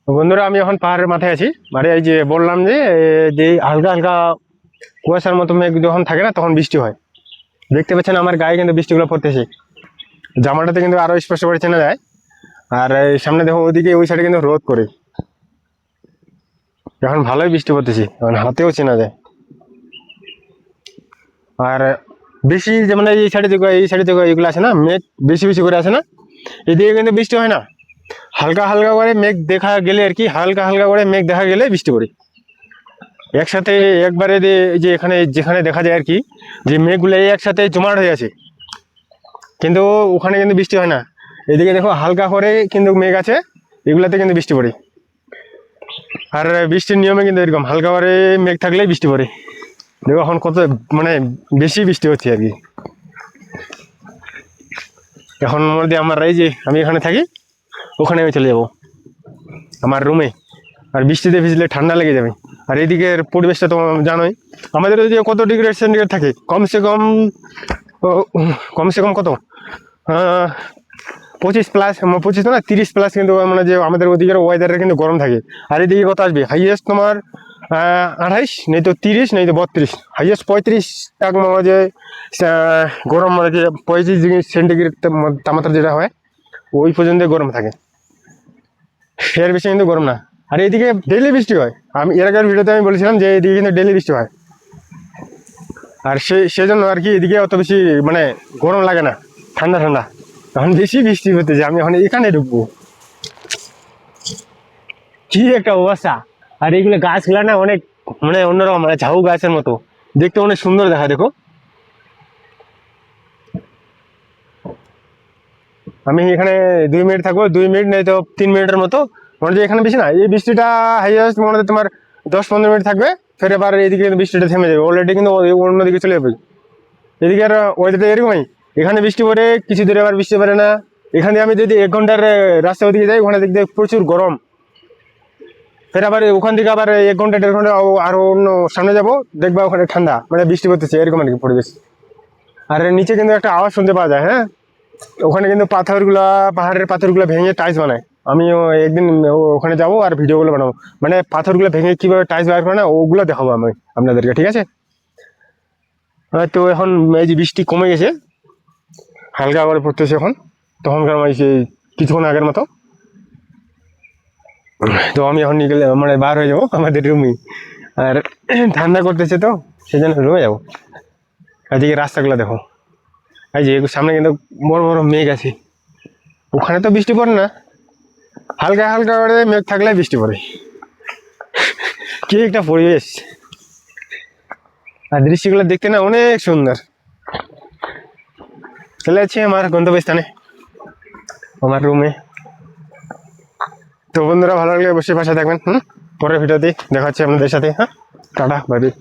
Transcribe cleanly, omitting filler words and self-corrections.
বন্ধুরা, আমি এখন পাহাড়ের মাথায় আছি। মানে এই যে বললাম যে হালকা হালকা কুয়াশার মতো মেঘ যখন থাকে না, তখন বৃষ্টি হয়। দেখতে পাচ্ছেন আমার গায়ে কিন্তু বৃষ্টিগুলো পড়তেছে। জামাটাতে কিন্তু আরো স্পষ্ট করে চেনা যায়। আর এই সামনে দেখো, ওইদিকে ওই সাইডে কিন্তু রোদ করে। এখন ভালোই বৃষ্টি পড়তেছে, এখন হাতেও চেনা যায়। আর বেশি যেমন এই সাইডে এগুলো আছে না, মেঘ বেশি বেশি করে আছে না, এদিকে কিন্তু বৃষ্টি হয় না। হালকা হালকা করে মেঘ দেখা গেলে আর কি, হালকা হালকা করে মেঘ দেখা গেলে বৃষ্টি পড়ে একসাথে একবারে। যে এখানে যেখানে দেখা যায় আর কি, যে মেঘগুলো একসাথে জমাট হয়ে আছে, কিন্তু ওখানে কিন্তু বৃষ্টি হয় না। এদিকে দেখো হালকা করে কিন্তু মেঘ আছে, এগুলাতে কিন্তু বৃষ্টি পড়ে। আর বৃষ্টির নিয়মে কিন্তু এরকম হালকা করে মেঘ থাকলেই বৃষ্টি পড়ে। দেখো এখন কত মানে বেশি বৃষ্টি হচ্ছে আর কি। এখন মধ্যে আমার এই যে আমি এখানে থাকি, ওখানে আমি চলে যাব আমার রুমে। আর বৃষ্টিতে ভিজলে ঠান্ডা লেগে যাবে। আর এদিকের পরিবেশটা তো জানোই, আমাদের ওইদিকে কত ডিগ্রি সেন্টিগ্রেড থাকে, কমসে কম কত 25+, 25 না 30+, কিন্তু মানে যে আমাদের ওদিকের ওয়েদারে কিন্তু গরম থাকে। আর এদিকে কত আসবে হাইয়েস্ট তোমার 28, নেই তো 30, নেই তো 32, হাইয়েস্ট 35 এক মানে যে গরম, মানে যে 35 ডিগ্রি সেন্টিগ্রেড তাপমাত্রা যেটা হয়, ওই পর্যন্ত গরম থাকে। এর বেশি কিন্তু গরম না। আর এইদিকে ডেইলি বৃষ্টি হয়। আমি এর আগের ভিডিওতে আমি বলেছিলাম যে এইদিকে কিন্তু ডেইলি বৃষ্টি হয়। আর সেজন্য আর কি এদিকে অত বেশি মানে গরম লাগে না, ঠান্ডা ঠান্ডা। এখন বেশি বৃষ্টি হতেছে, আমি এখন এখানে ঢুকবো। কি একটা অবস্থা! আর এইগুলো গাছগুলা না অনেক মানে অন্যরকম, মানে ঝাউ গাছের মতো দেখতে, অনেক সুন্দর দেখা। দেখো, আমি এখানে 2 মিনিট থাকবো, 2 মিনিট নেই তো 3 মিনিটের মতো। মানে যে এখানে বেশি না, এই বৃষ্টিটা হাইয়েস্ট মনে হয় তোমার 10-15 মিনিট থাকবে, ফের এবার এইদিকে বৃষ্টিটা থেমে যাবে। অলরেডি কিন্তু অন্যদিকে চলে যাবে। এদিকে আর ওয়েদারটা এরকমই, এখানে বৃষ্টি পড়ে কিছু দূরে, আবার বৃষ্টি পড়ে না। এখানে আমি যদি 1 ঘন্টার রাস্তা ওদিকে যাই, ওখানে দেখতে প্রচুর গরম। ফের আবার ওখান থেকে আবার 1 ঘন্টা 1.5 ঘন্টা আরো অন্য সামনে যাবো, দেখবা ওখানে ঠান্ডা, মানে বৃষ্টি পড়তেছে, এরকম আর কি পরিবেশ। আর এর নিচে কিন্তু একটা আওয়াজ শুনতে পাওয়া যায়। হ্যাঁ, ওখানে কিন্তু পাহাড়ের পাথরগুলো ভেঙে টাইলস বানায়। আমিও একদিন ওখানে যাবো আর ভিডিওগুলো বানাবো, মানে পাথরগুলো ভেঙে কিভাবে টাইলস বার করে না, ওগুলো দেখাবো আমি আপনাদেরকে, ঠিক আছে? তো এখন এই যে বৃষ্টি কমে গেছে, হালকা করে পড়তেছে এখন, তখনকার কিছুক্ষণ আগের মতো। তো আমি এখন নিকলে মানে বার হয়ে যাবো আমাদের রুমে। আর ঠান্ডা করতেছে, তো সেজন্য রুমে যাবো। এদিকে রাস্তাগুলো দেখো, এই যে সামনে কিন্তু বড় বড় মেঘ আছে। ওখানে তো বৃষ্টি পড়ে না, হালকা হালকা করে মেঘ থাকলে বৃষ্টি পড়ে। কি একটা পরিবেশ! আর দৃশ্যগুলো দেখতে না অনেক সুন্দর। চলে যাচ্ছি আমার গন্তব্যস্থানে, আমার রুমে। তো বন্ধুরা, ভালো লাগলে অবশ্যই পাশে থাকবেন। পরের ভিডিওতে দেখা হচ্ছে আপনাদের সাথে। হ্যাঁ, টাটা, বাই বাই।